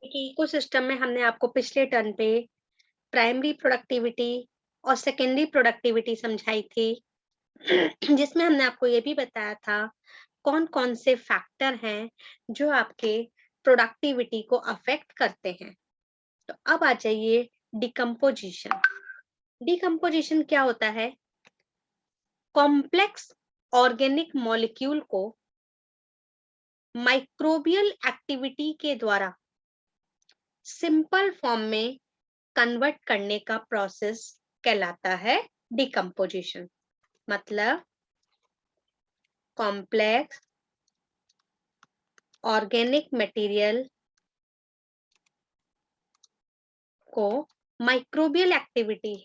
कि इकोसिस्टम में हमने आपको पिछले टर्न पे प्राइमरी प्रोडक्टिविटी और सेकेंडरी प्रोडक्टिविटी समझाई थी जिसमें हमने आपको ये भी बताया था कौन कौन से फैक्टर हैं जो आपके प्रोडक्टिविटी को अफेक्ट करते हैं। तो अब आ जाइए डिकम्पोजिशन। डिकम्पोजिशन क्या होता है? कॉम्प्लेक्स ऑर्गेनिक मॉलिक्यूल को माइक्रोबियल एक्टिविटी के द्वारा सिंपल फॉर्म में कन्वर्ट करने का प्रोसेस कहलाता है डिकम्पोजिशन। मतलब कॉम्प्लेक्स ऑर्गेनिक मटेरियल को माइक्रोबियल एक्टिविटी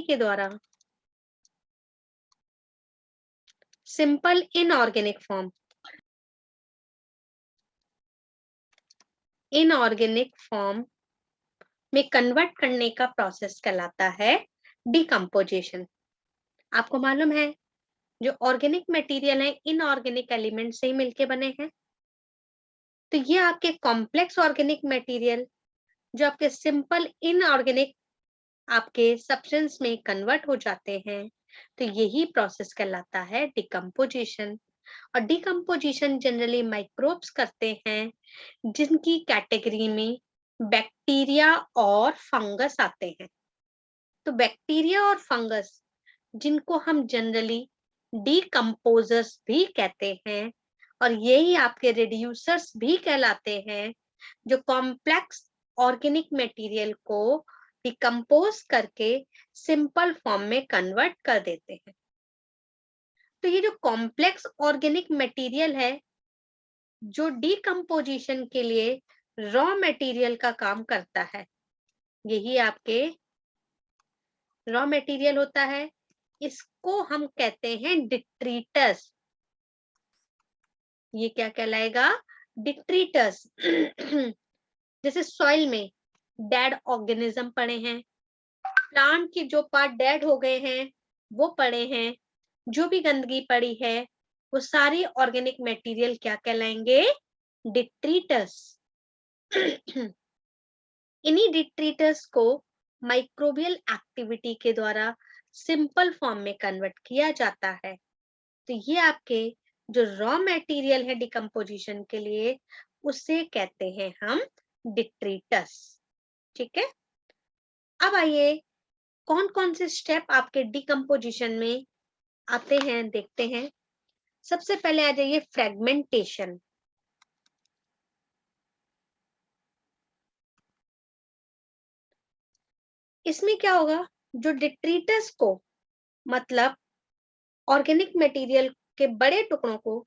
के द्वारा सिंपल इनऑर्गेनिक फॉर्म में कन्वर्ट करने का प्रोसेस कहलाता है डिकम्पोजिशन। आपको मालूम है जो ऑर्गेनिक मटेरियल है इनऑर्गेनिक एलिमेंट से ही मिलके बने हैं। तो ये आपके कॉम्प्लेक्स ऑर्गेनिक मटेरियल जो आपके सिंपल इनऑर्गेनिक आपके सब्सटेंस में कन्वर्ट हो जाते हैं, तो यही प्रोसेस कहलाता है डिकम्पोजिशन। और डिकम्पोजिशन जनरली माइक्रोब्स करते हैं जिनकी कैटेगरी में बैक्टीरिया और फंगस आते हैं। तो बैक्टीरिया और फंगस जिनको हम जनरली डिकम्पोजर्स भी कहते हैं और यही आपके रिड्यूसर्स भी कहलाते हैं, जो कॉम्प्लेक्स ऑर्गेनिक मटेरियल को डिकम्पोज करके सिंपल फॉर्म में कन्वर्ट कर देते हैं। तो ये जो कॉम्प्लेक्स ऑर्गेनिक मटेरियल है जो डिकम्पोजिशन के लिए रॉ मटेरियल का काम करता है, यही आपके रॉ मटेरियल होता है। इसको हम कहते हैं डिट्रीटस। ये क्या कहलाएगा? डिट्रीटस। जैसे सॉइल में डेड ऑर्गेनिज्म पड़े हैं, प्लांट के जो पार्ट डेड हो गए हैं वो पड़े हैं, जो भी गंदगी पड़ी है वो सारी ऑर्गेनिक मटेरियल क्या कहलाएंगे? डिट्रीटस। इन्हीं डिट्रीटस को माइक्रोबियल एक्टिविटी के द्वारा सिंपल फॉर्म में कन्वर्ट किया जाता है। तो ये आपके जो रॉ मटेरियल है डिकम्पोजिशन के लिए उसे कहते हैं हम डिट्रीटस। ठीक है। अब आइए कौन कौन से स्टेप आपके डिकम्पोजिशन में आते हैं देखते हैं। सबसे पहले आ जाइए फ्रेगमेंटेशन। इसमें क्या होगा? जो डिट्रीटस को मतलब ऑर्गेनिक मटेरियल के बड़े टुकड़ों को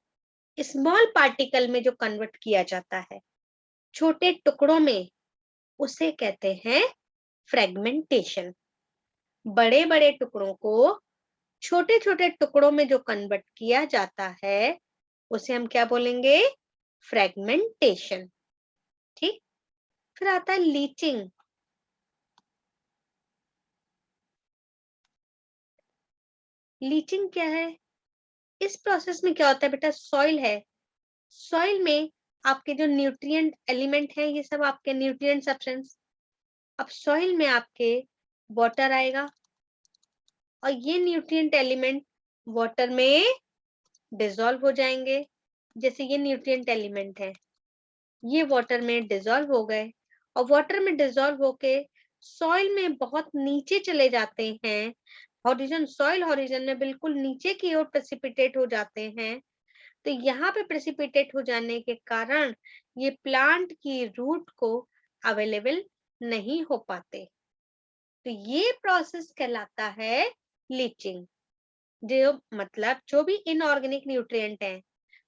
स्मॉल पार्टिकल में जो कन्वर्ट किया जाता है छोटे टुकड़ों में, उसे कहते हैं फ्रेगमेंटेशन। बड़े बड़े टुकड़ों को छोटे छोटे टुकड़ों में जो कन्वर्ट किया जाता है उसे हम क्या बोलेंगे? फ्रेगमेंटेशन। ठीक। फिर आता है लीचिंग। लीचिंग क्या है? इस प्रोसेस में क्या होता है बेटा? सॉइल है, सॉइल में आपके जो न्यूट्रिएंट एलिमेंट है ये सब आपके न्यूट्रिएंट सब्सटेंस, अब सॉइल में आपके वाटर आएगा और ये न्यूट्रिएंट एलिमेंट वाटर में डिसॉल्व हो जाएंगे। जैसे ये न्यूट्रिएंट एलिमेंट है, ये वाटर में डिसॉल्व हो गए और वाटर में डिसॉल्व होके सॉइल में बहुत नीचे चले जाते हैं। हॉरिजन, सॉइल हॉरिजन में बिल्कुल नीचे की ओर प्रेसिपिटेट हो जाते हैं। तो यहाँ पे प्रेसिपिटेट हो जाने के कारण ये प्लांट की रूट को अवेलेबल नहीं हो पाते। तो ये प्रोसेस कहलाता है लीचिंग। जो मतलब जो भी इनऑर्गेनिक न्यूट्रिएंट हैं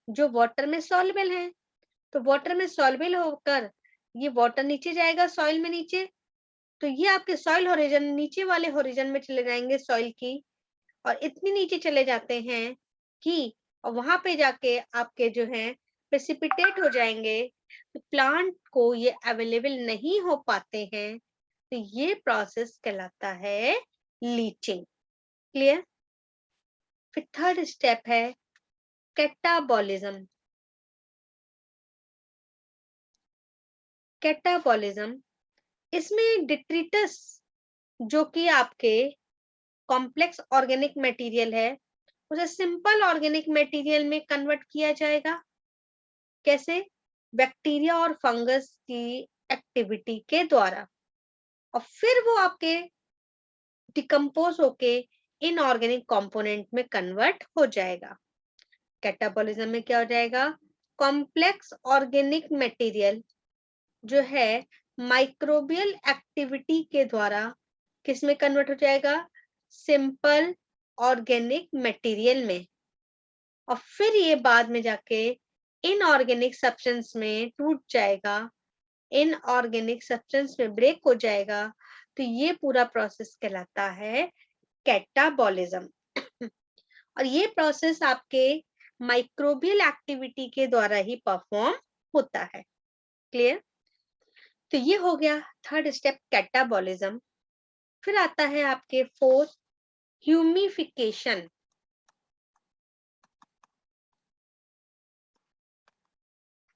जो वाटर में सॉल्युबल हैं, तो वाटर में सॉल्युबल होकर ये वाटर नीचे जाएगा सॉइल में नीचे, तो ये आपके सॉइल होरिजन नीचे वाले होरिजन में चले जाएंगे सॉइल की, और इतनी नीचे चले जाते हैं कि और वहां पे जाके आपके जो है प्रेसिपिटेट हो जाएंगे, तो प्लांट को ये अवेलेबल नहीं हो पाते हैं। तो ये प्रोसेस कहलाता है लीचिंग। क्लियर? फिर थर्ड स्टेप है कैटाबॉलिज्म। कैटाबॉलिज्म, इसमें डिट्रिटस जो कि आपके कॉम्प्लेक्स ऑर्गेनिक मटेरियल है उसे सिंपल ऑर्गेनिक मटेरियल में कन्वर्ट किया जाएगा। कैसे? बैक्टीरिया और फंगस की एक्टिविटी के द्वारा, और फिर वो आपके डिकम्पोज होके इनऑर्गेनिक कंपोनेंट में कन्वर्ट हो जाएगा। कैटाबॉलिज्म में क्या हो जाएगा? कॉम्प्लेक्स ऑर्गेनिक मटेरियल जो है माइक्रोबियल एक्टिविटी के द्वारा किस में कन्वर्ट हो जाएगा? सिंपल ऑर्गेनिक मटेरियल में, और फिर ये बाद में जाके इनऑर्गेनिक सब्सटेंस में टूट जाएगा, इनऑर्गेनिक सब्सटेंस में ब्रेक हो जाएगा। तो ये पूरा प्रोसेस कहलाता है कैटाबॉलिज्म। और ये प्रोसेस आपके माइक्रोबियल एक्टिविटी के द्वारा ही परफॉर्म होता है। क्लियर? तो ये हो गया थर्ड स्टेप कैटाबॉलिज्म। फिर आता है आपके फोर्थ ह्यूमिफिकेशन।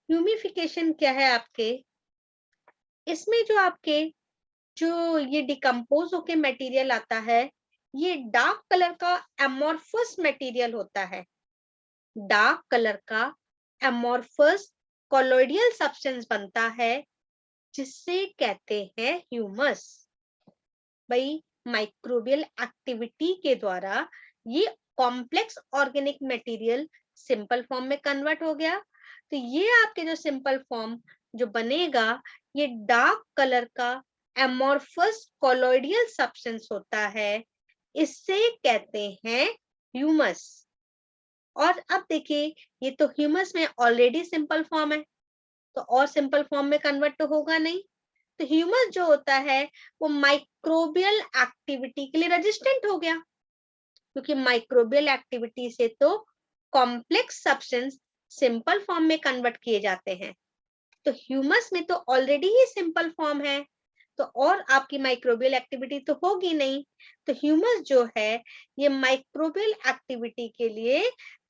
ह्यूमिफिकेशन क्या है आपके? इसमें जो ये डिकम्पोज होके मटेरियल आता है, ये डार्क कलर का एमोर्फस मटेरियल होता है। डार्क कलर का एमोर्फस कोलोइडियल सब्सटेंस बनता है जिससे कहते हैं ह्यूमस। भाई माइक्रोबियल एक्टिविटी के द्वारा ये complex organic material simple form में कन्वर्ट हो गया। तो ये आपके जो सिंपल फॉर्म जो बनेगा, ये डार्क कलर का एमोर्फस कोलोइडियल सब्सटेंस होता है, इससे कहते हैं ह्यूमस। और अब देखिए, ये तो ह्यूमस में ऑलरेडी सिंपल फॉर्म है, तो और सिंपल फॉर्म में कन्वर्ट तो होगा नहीं। तो ह्यूमस जो होता है वो माइक्रोबियल एक्टिविटी के लिए रेजिस्टेंट हो गया, क्योंकि माइक्रोबियल एक्टिविटी से तो कॉम्प्लेक्स सब्सटेंस सिंपल फॉर्म में कन्वर्ट किए जाते हैं। तो ह्यूमस में तो ऑलरेडी ही सिंपल फॉर्म है, तो और आपकी माइक्रोबियल एक्टिविटी तो होगी नहीं। तो ह्यूमस जो है ये माइक्रोबियल एक्टिविटी के लिए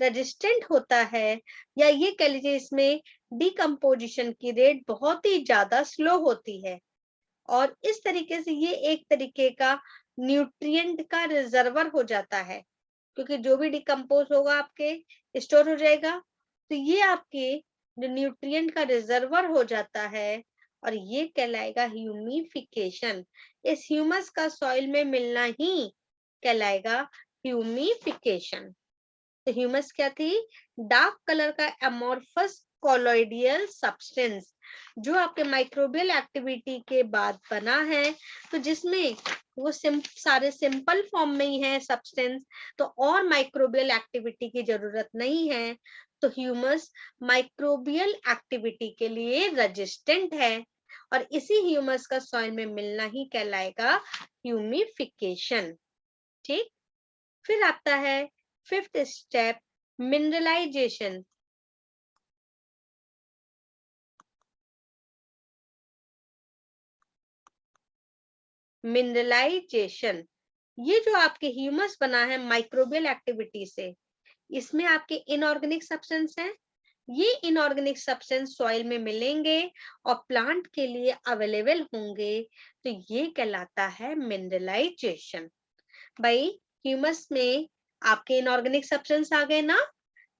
रेजिस्टेंट होता है, या ये कह लीजिए इसमें डिकम्पोजिशन की रेट बहुत ही ज्यादा स्लो होती है। और इस तरीके से ये एक तरीके का न्यूट्रिएंट का रिजर्वर हो जाता है, क्योंकि जो भी डिकम्पोज होगा आपके स्टोर हो जाएगा। तो ये आपके जो न्यूट्रिएंट का रिजर्वर हो जाता है, और ये कहलाएगा ह्यूमिफिकेशन। इस ह्यूमस का सॉइल में मिलना ही कहलाएगा ह्यूमिफिकेशन। तो ह्यूमस क्या थी? डार्क कलर का एमोर्फस कोलोइडियल सब्सटेंस जो आपके माइक्रोबियल एक्टिविटी के बाद बना है, तो जिसमें वो सारे सिंपल फॉर्म में ही है सब्सटेंस, तो और माइक्रोबियल एक्टिविटी की जरूरत नहीं है। तो ह्यूमस माइक्रोबियल एक्टिविटी के लिए रेजिस्टेंट है, और इसी ह्यूमस का सॉइल में मिलना ही कहलाएगा ह्यूमिफिकेशन। ठीक। फिर आता है फिफ्थ स्टेप मिनरलाइजेशन। मिनरलाइजेशन, ये जो आपके ह्यूमस बना है माइक्रोबियल एक्टिविटी से, इसमें आपके इनऑर्गेनिक सब्सटेंस हैं। ये इनऑर्गेनिक सब्सटेंस सॉइल में मिलेंगे और प्लांट के लिए अवेलेबल होंगे, तो ये कहलाता है मिनरलाइजेशन। भाई ह्यूमस में आपके इनऑर्गेनिक सब्सटेंस आ गए ना,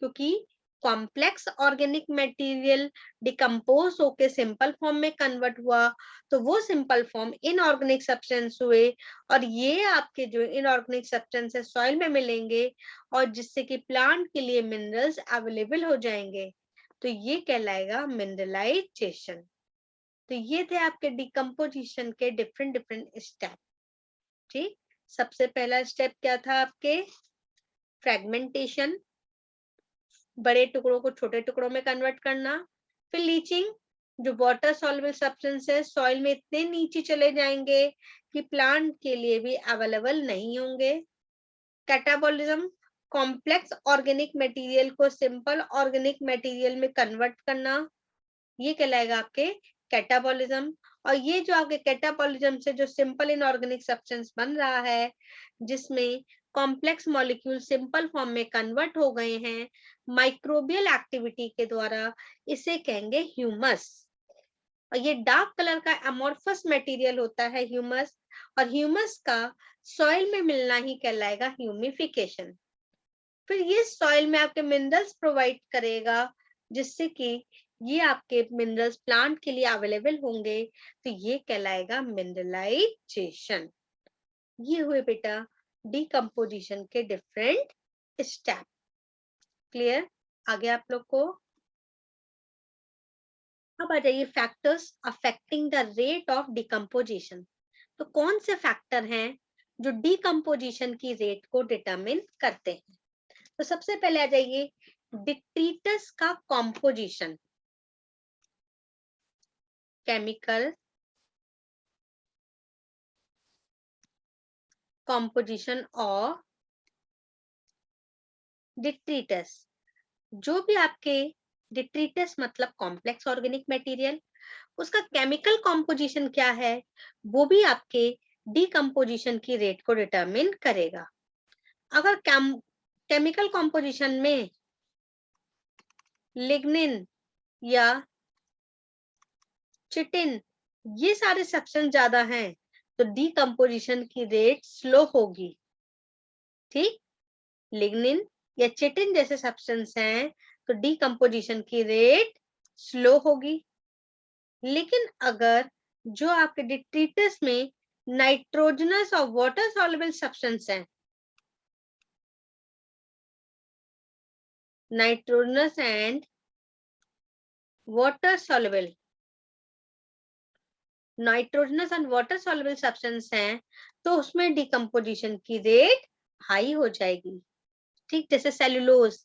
क्योंकि कॉम्प्लेक्स ऑर्गेनिक मटेरियल डिकम्पोज होके सिंपल फॉर्म में कन्वर्ट हुआ, तो वो सिंपल फॉर्म इनऑर्गेनिक सब्सटेंस हुए, और ये आपके जो इनऑर्गेनिक सब्सटेंस है सॉइल में मिलेंगे, और जिससे कि प्लांट के लिए मिनरल्स अवेलेबल हो जाएंगे, तो ये कहलाएगा मिनरलाइजेशन। तो ये थे आपके डिकम्पोजिशन के डिफरेंट डिफरेंट स्टेप। ठीक। सबसे पहला स्टेप क्या था आपके? फ्रेगमेंटेशन, बड़े टुकड़ों को छोटे टुकड़ों में कन्वर्ट करना। फिर लीचिंग, जो वाटर सॉल्युबल सब्सटेंस है सॉइल में इतने नीचे चले जाएंगे कि प्लांट के लिए भी अवेलेबल नहीं होंगे। कैटाबॉलिज्म, कॉम्प्लेक्स ऑर्गेनिक मटेरियल को सिंपल ऑर्गेनिक मटेरियल में कन्वर्ट करना, ये कहलाएगा आपके कैटाबॉलिज्म। और ये जो आपके कैटाबॉलिज्म से जो सिंपल इनऑर्गेनिक सब्सटेंस बन रहा है, जिसमें कॉम्प्लेक्स मॉलिक्यूल सिंपल फॉर्म में कन्वर्ट हो गए हैं माइक्रोबियल एक्टिविटी के द्वारा, इसे कहेंगे ह्यूमस। और ये डार्क कलर का अमोर्फस मटेरियल होता है ह्यूमस, और ह्यूमस का सॉइल में मिलना ही कहलाएगा ह्यूमिफिकेशन। फिर ये सॉइल में आपके मिनरल्स प्रोवाइड करेगा, जिससे कि ये आपके मिनरल्स प्लांट के लिए अवेलेबल होंगे, तो ये कहलाएगा मिनरलाइजेशन। ये हुए बेटा डिकम्पोजिशन के डिफरेंट स्टेप। क्लियर? आगे आप लोग को अब आ जाइए factors affecting the rate of decomposition. तो कौन से फैक्टर हैं जो डिकम्पोजिशन की रेट को डिटरमिन करते हैं? तो सबसे पहले आ जाइए डिट्रीटस का कॉम्पोजिशन, केमिकल कॉम्पोजिशन ऑफ डिट्रीटस। जो भी आपके डिट्रीटस मतलब कॉम्प्लेक्स ऑर्गेनिक मटेरियल, उसका केमिकल कॉम्पोजिशन क्या है, वो भी आपके डिकम्पोजिशन की रेट को डिटरमिन करेगा। अगर केमिकल कॉम्पोजिशन में लिग्निन या चिटिन ये सारे सब्सटेंस ज्यादा हैं, तो डिकम्पोजिशन की रेट स्लो होगी। ठीक, लिग्निन या चिटिन जैसे सब्सटेंस हैं तो डिकम्पोजिशन की रेट स्लो होगी। लेकिन अगर जो आपके डिट्रीटस में नाइट्रोजनस और वाटर सॉल्युबल सब्सटेंस हैं, nitrogenous and water soluble, nitrogenous and water soluble substance हैं, तो उसमें डिकम्पोजिशन की रेट हाई हो जाएगी। ठीक, जैसे सेलुलोज,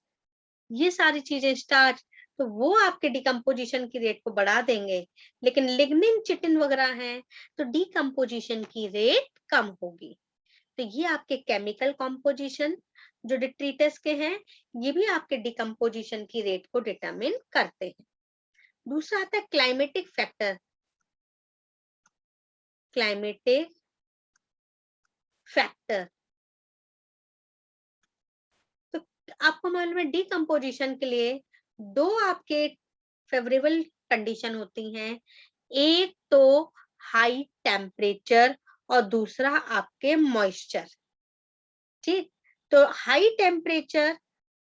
ये सारी चीजें स्टार्च, तो वो आपके डिकम्पोजिशन की रेट को बढ़ा देंगे। लेकिन लिग्निन चिटिन वगैरह हैं तो डिकम्पोजिशन की रेट कम होगी। तो ये आपके केमिकल कॉम्पोजिशन जो डिट्रीटस के हैं, ये भी आपके डिकम्पोजिशन की रेट को डिटरमिन करते हैं। दूसरा आता है क्लाइमेटिक फैक्टर, क्लाइमेटिक फैक्टर। तो आपको मालूम है डिकम्पोजिशन के लिए दो आपके फेवरेबल कंडीशन होती हैं, एक तो हाई टेम्परेचर और दूसरा आपके मॉइस्चर। ठीक, तो हाई टेम्परेचर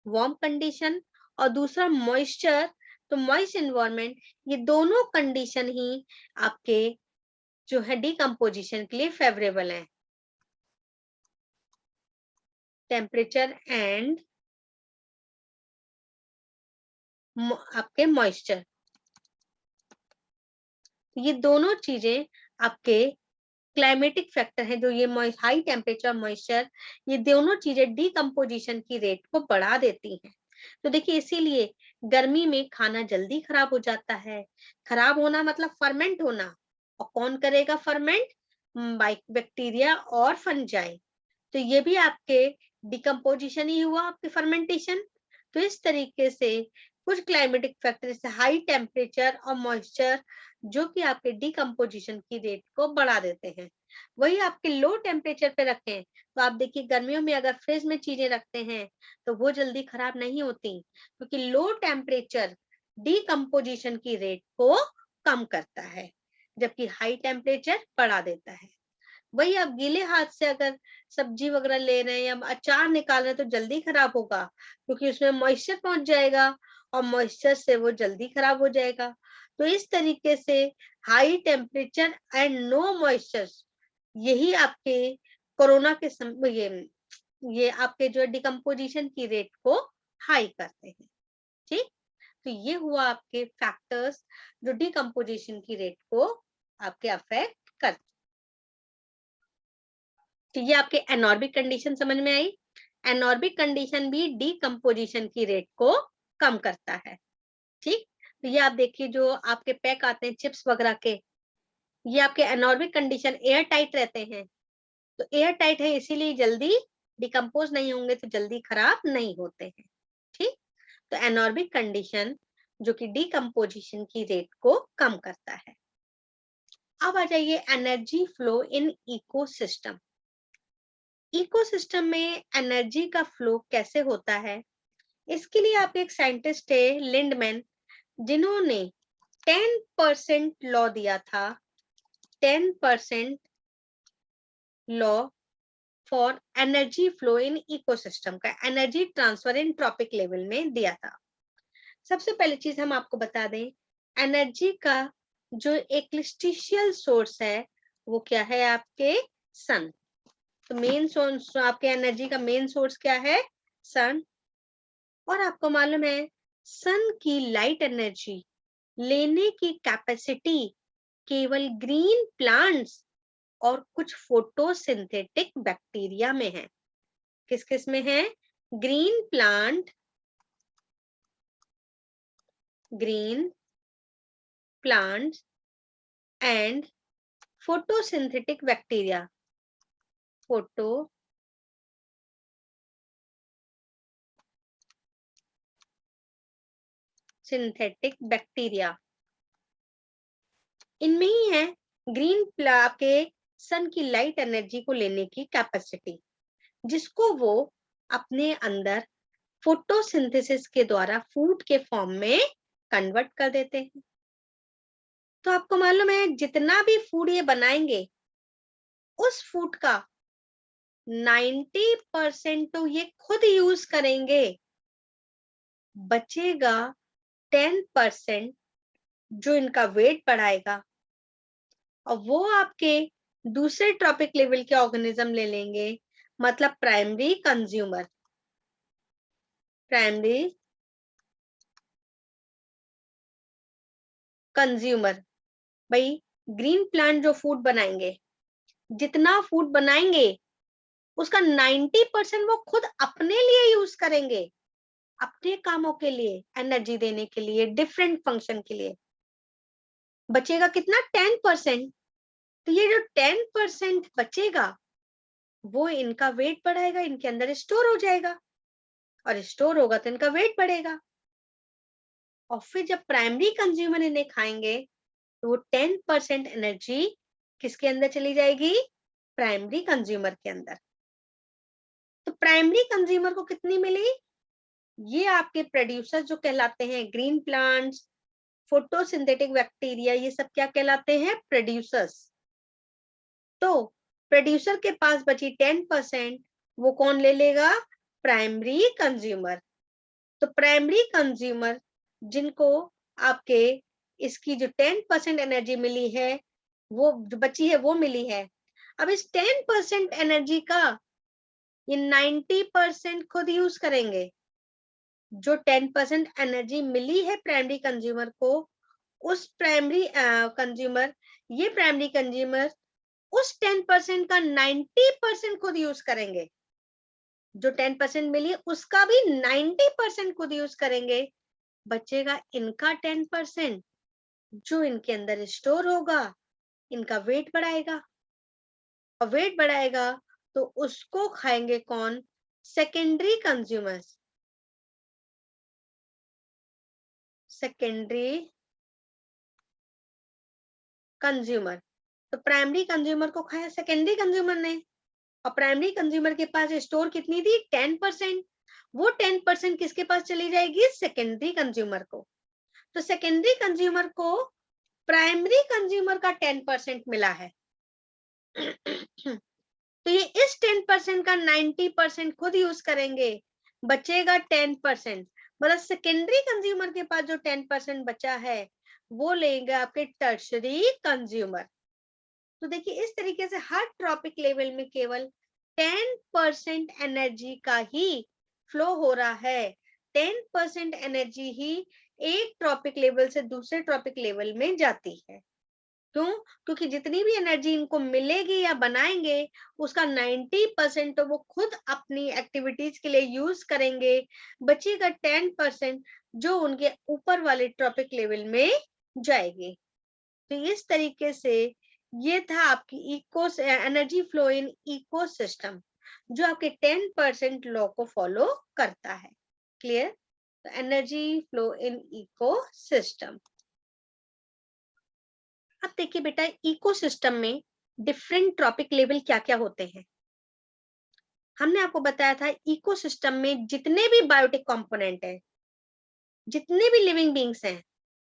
वार्म कंडीशन और दूसरा मॉइस्चर तो मॉइस्ट एनवायरनमेंट, ये दोनों कंडीशन ही आपके जो है डिकम्पोजिशन के लिए फेवरेबल है। टेम्परेचर एंड आपके मॉइस्चर, ये दोनों चीजें आपके क्लाइमेटिक फैक्टर है। जो ये हाई टेम्परेचर मॉइस्चर, ये दोनों चीजें डिकम्पोजिशन की रेट को बढ़ा देती हैं। तो देखिए इसीलिए गर्मी में खाना जल्दी खराब हो जाता है। खराब होना मतलब फर्मेंट होना, और कौन करेगा फर्मेंट? बैक्टीरिया और फंजाई। तो ये भी आपके डिकम्पोजिशन ही हुआ, आपके फर्मेंटेशन। तो इस तरीके से कुछ क्लाइमेटिक फैक्टर जैसे हाई टेम्परेचर और मॉइस्चर जो कि आपके डिकम्पोजिशन की रेट को बढ़ा देते हैं। वही आपके लो टेम्परेचर पे रखें तो आप देखिए गर्मियों में अगर फ्रिज में चीजें रखते हैं तो वो जल्दी खराब नहीं होती, क्योंकि लो टेम्परेचर डिकम्पोजिशन की रेट को कम करता है, जबकि हाई टेम्परेचर बढ़ा देता है। वही आप गीले हाथ से अगर सब्जी वगैरह ले रहे हैं या अचार निकाल रहे हैं तो जल्दी खराब होगा, क्योंकि उसमें मॉइस्चर पहुंच जाएगा और मॉइस्चर से वो जल्दी खराब हो जाएगा। तो इस तरीके से high temperature and no moisture, यही आपके कोरोना के समय ये आपके जो डिकम्पोजिशन की रेट को हाई करते हैं। ठीक, तो ये हुआ आपके फैक्टर्स जो डिकम्पोजिशन की रेट को आपके अफेक्ट करते हैं। तो ये आपके एनॉर्बिक कंडीशन समझ में आई। एनॉर्बिक कंडीशन भी डिकम्पोजिशन की रेट को कम करता है। ठीक, तो ये आप देखिए जो आपके पैक आते हैं चिप्स वगैरह के, ये आपके एनॉर्बिक कंडीशन एयर टाइट रहते हैं। तो एयर टाइट है इसीलिए जल्दी डिकम्पोज नहीं होंगे, तो जल्दी खराब नहीं होते हैं। ठीक, तो एनॉर्बिक कंडीशन जो कि डिकम्पोजिशन की रेट को कम करता है। अब आ जाइए energy flow in ecosystem. Ecosystem में एनर्जी का फ्लो कैसे होता है, इसके लिए आप एक साइंटिस्ट है लिंडमैन, जिन्होंने 10% लॉ दिया था, 10% law for energy flow in ecosystem का energy transfer in trophic level में दिया था। सबसे पहली चीज हम आपको बता दें, एनर्जी का जो एक्लिस्टिशियल सोर्स है वो क्या है, आपके सन। तो मेन सोर्स आपके एनर्जी का मेन सोर्स क्या है, सन। और आपको मालूम है सन की लाइट एनर्जी लेने की कैपेसिटी केवल ग्रीन प्लांट्स और कुछ फोटोसिंथेटिक बैक्टीरिया में है। किस किस में है, green plant, green plants and photosynthetic bacteria, photo synthetic bacteria, इनमें ही है ग्रीन के सन की लाइट एनर्जी को लेने की कैपेसिटी, जिसको वो अपने अंदर फोटोसिंथेसिस के द्वारा फूड के फॉर्म में कन्वर्ट कर देते हैं। तो आपको मालूम है जितना भी फूड ये बनाएंगे उस फूड का 90% तो ये खुद यूज करेंगे, बचेगा 10% जो इनका वेट बढ़ाएगा और वो आपके दूसरे ट्रॉपिक लेवल के ऑर्गेनिज्म ले लेंगे, मतलब प्राइमरी कंज्यूमर, प्राइमरी कंज्यूमर। भाई ग्रीन प्लांट जो फूड बनाएंगे, जितना फूड बनाएंगे उसका 90% वो खुद अपने लिए यूज करेंगे, अपने कामों के लिए, एनर्जी देने के लिए, डिफरेंट फंक्शन के लिए। बचेगा कितना, 10%। तो ये जो 10% बचेगा वो इनका वेट बढ़ाएगा, इनके अंदर स्टोर हो जाएगा और स्टोर होगा तो इनका वेट बढ़ेगा। और फिर जब प्राइमरी कंज्यूमर इन्हें खाएंगे तो वो 10% एनर्जी किसके अंदर चली जाएगी, प्राइमरी कंज्यूमर के अंदर। तो प्राइमरी कंज्यूमर को कितनी मिली, ये आपके प्रोड्यूसर जो कहलाते हैं ग्रीन प्लांट्स, फोटोसिंथेटिक बैक्टीरिया, ये सब क्या कहलाते हैं, प्रोड्यूसर्स। तो प्रोड्यूसर के पास बची 10%, वो कौन ले लेगा, प्राइमरी कंज्यूमर। तो प्राइमरी कंज्यूमर जिनको आपके इसकी जो 10% एनर्जी मिली है, वो जो बची है वो मिली है। अब इस 10% एनर्जी का ये 90% खुद यूज करेंगे। जो 10% एनर्जी मिली है प्राइमरी कंज्यूमर को, उस प्राइमरी कंज्यूमर, ये प्राइमरी कंज्यूमर उस 10% का 90% खुद यूज करेंगे। जो 10% मिली है उसका भी 90% खुद यूज करेंगे, बचेगा इनका 10% जो इनके अंदर स्टोर होगा, इनका वेट बढ़ाएगा। और वेट बढ़ाएगा तो उसको खाएंगे कौन, सेकेंडरी कंज्यूमर्स, सेकेंडरी कंज्यूमर। तो प्राइमरी कंज्यूमर को खाया सेकेंडरी कंज्यूमर ने, और प्राइमरी कंज्यूमर के पास स्टोर कितनी थी, 10%। वो 10% किसके पास चली जाएगी, सेकेंडरी कंज्यूमर को। तो सेकेंडरी कंज्यूमर को प्राइमरी कंज्यूमर का 10% मिला है। तो ये इस 10% का 90% खुद यूज करेंगे, बचेगा 10%। मतलब सेकेंडरी कंज्यूमर के पास जो 10% बचा है वो लेंगे आपके टर्शरी कंज्यूमर। तो देखिए इस तरीके से हर ट्रॉपिक लेवल में केवल 10% एनर्जी का ही फ्लो हो रहा है। 10% एनर्जी ही एक ट्रॉपिक लेवल से दूसरे ट्रॉपिक लेवल में जाती है। क्यों, क्योंकि जितनी भी एनर्जी इनको मिलेगी या बनाएंगे उसका 90% तो वो खुद अपनी एक्टिविटीज के लिए यूज करेंगे, बचेगा 10% जो उनके ऊपर वाले ट्रॉपिक लेवल में जाएगी। तो इस तरीके से ये था आपकी eco energy flow in ecosystem, जो आपके 10% लॉ को फॉलो करता है। क्लियर, तो एनर्जी फ्लो इन इकोसिस्टम। अब देखिए बेटा इकोसिस्टम में डिफरेंट ट्रॉपिक लेवल क्या क्या होते हैं। हमने आपको बताया था इकोसिस्टम में जितने भी बायोटिक कंपोनेंट है, जितने भी लिविंग बींग्स हैं,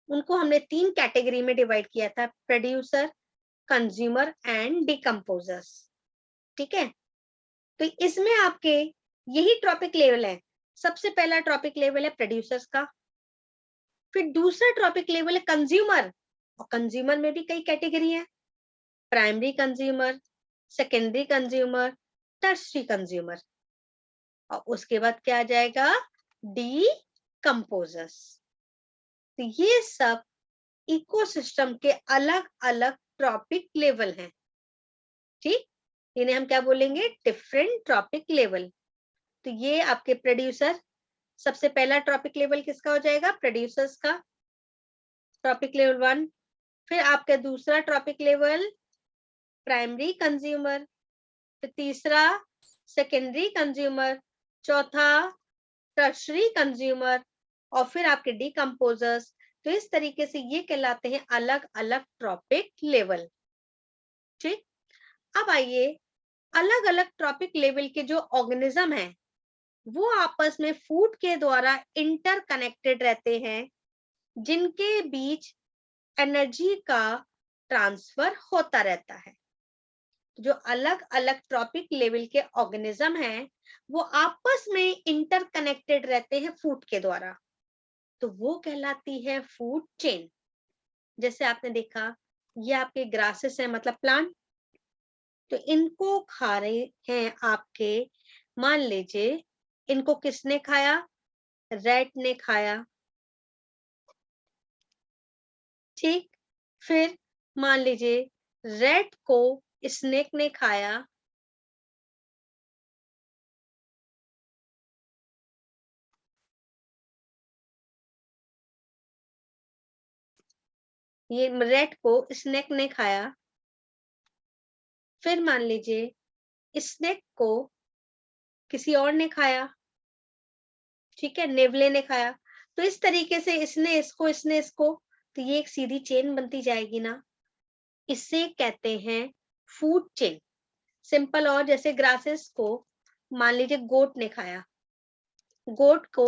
उनको हमने 3 कैटेगरी में डिवाइड किया था, प्रोड्यूसर, कंज्यूमर एंड डिकम्पोजर्स। ठीक है, तो इसमें आपके यही ट्रॉपिक लेवल है। सबसे पहला ट्रॉपिक लेवल है प्रोड्यूसर्स का, फिर दूसरा ट्रॉपिक लेवल है कंज्यूमर, और कंज्यूमर में भी कई कैटेगरी है, primary consumer, secondary consumer, tertiary consumer, और उसके बाद क्या आ जाएगा, डीकम्पोजर्स। तो ये सब इकोसिस्टम के अलग अलग ट्रॉपिक लेवल हैं। ठीक, इन्हें हम क्या बोलेंगे, डिफरेंट ट्रॉपिक लेवल। तो ये आपके प्रोड्यूसर, सबसे पहला ट्रॉपिक लेवल किसका हो जाएगा, प्रोड्यूसर्स का, ट्रॉपिक लेवल 1। फिर आपका दूसरा ट्रॉपिक लेवल प्राइमरी कंज्यूमर, फिर तीसरा सेकेंडरी कंज्यूमर, चौथा टर्शरी कंज्यूमर, और फिर आपके डिकम्पोजर्स। तो इस तरीके से ये कहलाते हैं अलग अलग ट्रॉपिक लेवल। ठीक, अब आइए, अलग अलग ट्रॉपिक लेवल के जो ऑर्गेनिज्म हैं वो आपस में फूड के द्वारा इंटरकनेक्टेड रहते हैं, जिनके बीच एनर्जी का ट्रांसफर होता रहता है। जो अलग अलग ट्रॉपिक लेवल के ऑर्गेनिज्म हैं वो आपस में इंटरकनेक्टेड रहते हैं फूड के द्वारा, तो वो कहलाती है फूड चेन। जैसे आपने देखा, ये आपके ग्रासेस हैं, मतलब प्लांट, तो इनको खा रहे हैं आपके, मान लीजिए इनको किसने खाया, रैट ने खाया। ठीक, फिर मान लीजिए रैट को स्नेक ने खाया, ये रैट को स्नेक ने खाया, फिर मान लीजिए स्नेक को किसी और ने खाया, ठीक है, नेवले ने खाया। तो इस तरीके से इसने इसको, तो ये एक सीधी चेन बनती जाएगी ना, इसे कहते हैं फूड चेन, सिंपल। और जैसे ग्रासेस को मान लीजिए गोट ने खाया, गोट को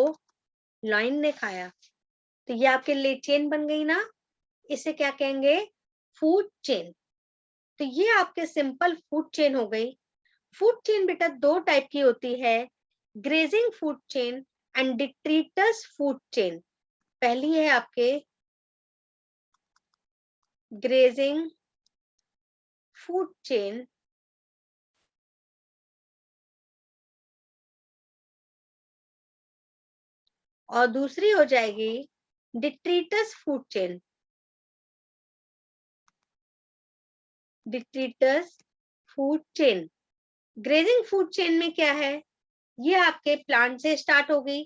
लायन ने खाया, तो ये आपके लिए चेन बन गई ना, इसे क्या कहेंगे, फूड चेन। तो ये आपके सिंपल फूड चेन हो गई। फूड चेन बेटा दो टाइप की होती है, grazing food chain and detritus food chain. पहली है आपके ग्रेजिंग फूड चेन, और दूसरी हो जाएगी detritus food chain. Detritus food chain, grazing food chain में क्या है, ये आपके प्लांट से स्टार्ट हो गई,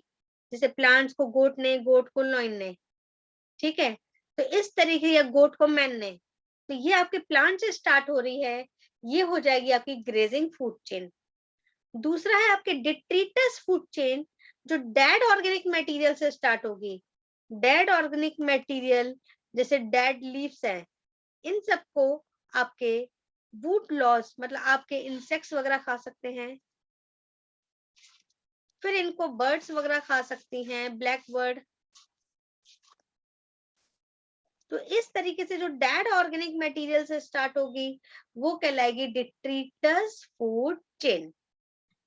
जैसे प्लांट्स को गोट ने, गोट को लॉइन ने, ठीक है, तो इस तरीके, या गोट को मैन ने, तो ये आपके प्लांट से स्टार्ट हो रही है, ये हो जाएगी आपकी ग्रेजिंग फूड चेन। दूसरा है आपके डिट्रीटस फूड चेन, जो डेड ऑर्गेनिक मटेरियल से स्टार्ट होगी। डेड ऑर्गेनिक मटेरियल जैसे डेड लीव्स हैं, इन सबको आपके वुड लॉस, मतलब आपके इंसेक्ट्स वगैरह खा सकते हैं, फिर इनको बर्ड्स वगैरह खा सकती हैं, ब्लैक बर्ड। तो इस तरीके से जो डेड ऑर्गेनिक मटेरियल से स्टार्ट होगी वो कहलाएगी डिट्रीटस फूड चेन।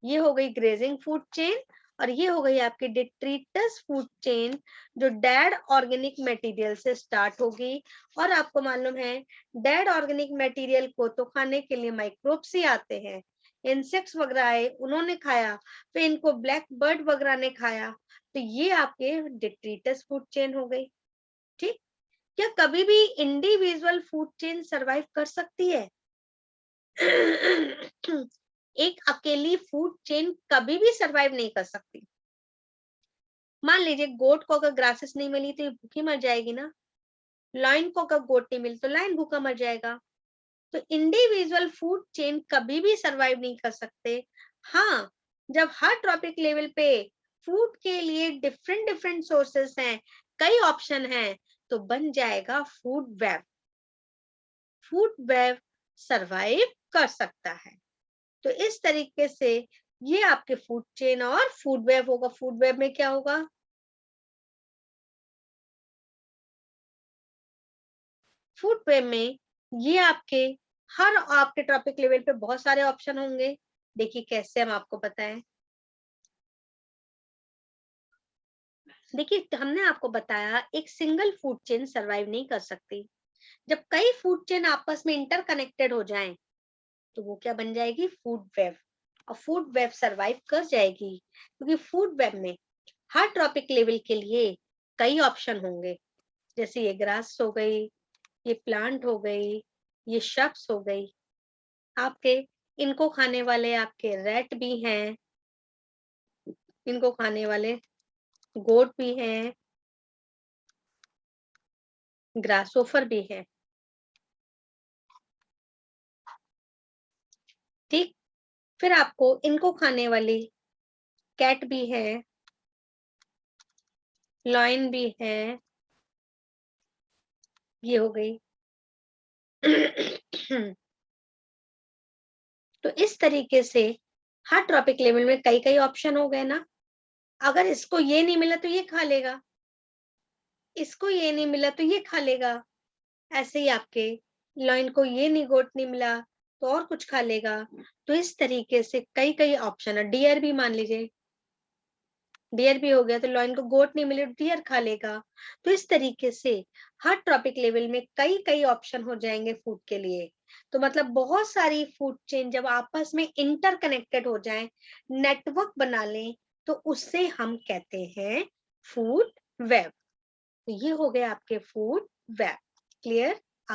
ये हो गई ग्रेजिंग फूड चेन, और ये हो गई आपकी डिट्रीटस फूड चेन, जो डेड ऑर्गेनिक मटेरियल से स्टार्ट होगी। और आपको मालूम है डेड ऑर्गेनिक मटेरियल को तो खाने के लिए माइक्रोब्स ही आते हैं, इंसेक्ट्स वगैरह आए उन्होंने खाया, फिर इनको ब्लैक बर्ड वगैरह ने खाया, तो ये आपके डिट्रीटस फूड चेन हो गई। ठीक, क्या कभी भी इंडिविजुअल फूड चेन सरवाइव कर सकती है? एक अकेली फूड चेन कभी भी सरवाइव नहीं कर सकती। मान लीजिए गोट को अगर ग्रासेस नहीं मिली तो ये भूखी मर जाएगी ना, लायन को अगर गोट नहीं मिली तो लायन भूखा मर जाएगा। तो इंडिविजुअल फूड चेन कभी भी सरवाइव नहीं कर सकते। हाँ, जब हर ट्रॉपिक लेवल पे फूड के लिए डिफरेंट डिफरेंट सोर्सेस हैं, कई ऑप्शन हैं, तो बन जाएगा food web. Food web survive कर सकता है। तो इस तरीके से ये आपके फूड चेन और फूड वेब होगा। फूड वेब में क्या होगा? फूड वेब में ये आपके हर आपके टॉपिक लेवल पे बहुत सारे ऑप्शन होंगे। देखिए कैसे हम आपको बताएं। देखिए हमने आपको बताया एक सिंगल फूड चेन सरवाइव नहीं कर सकती। जब कई फूड चेन आपस में इंटरकनेक्टेड हो जाएं तो वो क्या बन जाएगी? Food web. और फूड वेब सरवाइव कर जाएगी क्योंकि फूड वेब में हर टॉपिक लेवल के लिए कई ऑप्शन होंगे। जैसे ये ग्रास हो गई, ये प्लांट हो गई, ये शख्स हो गई, आपके इनको खाने वाले आपके रैट भी हैं, इनको खाने वाले गोट भी हैं, ग्रासोफर भी है। ठीक, फिर आपको इनको खाने वाली कैट भी है, लॉयन भी है, ये हो गई। तो इस तरीके से हर टॉपिक लेवल में कई कई ऑप्शन हो गए ना। अगर इसको ये नहीं मिला तो ये खा लेगा, इसको ये नहीं मिला तो ये खा लेगा। ऐसे ही आपके लॉइन को ये नहीं गोट नहीं मिला तो और कुछ खा लेगा। तो इस तरीके से कई कई ऑप्शन है। डियर भी मान लीजिए, डियर भी हो गया तो लॉइन को गोट नहीं मिले डियर खा लेगा। तो इस तरीके से हर टॉपिक लेवल में कई कई ऑप्शन हो जाएंगे फूड के लिए। तो मतलब बहुत सारी फूड चेन जब आपस में इंटरकनेक्टेड हो जाएं, नेटवर्क बना लें, तो उससे हम कहते हैं फूड वेब। तो ये हो गए आपके फूड वेब। क्लियर?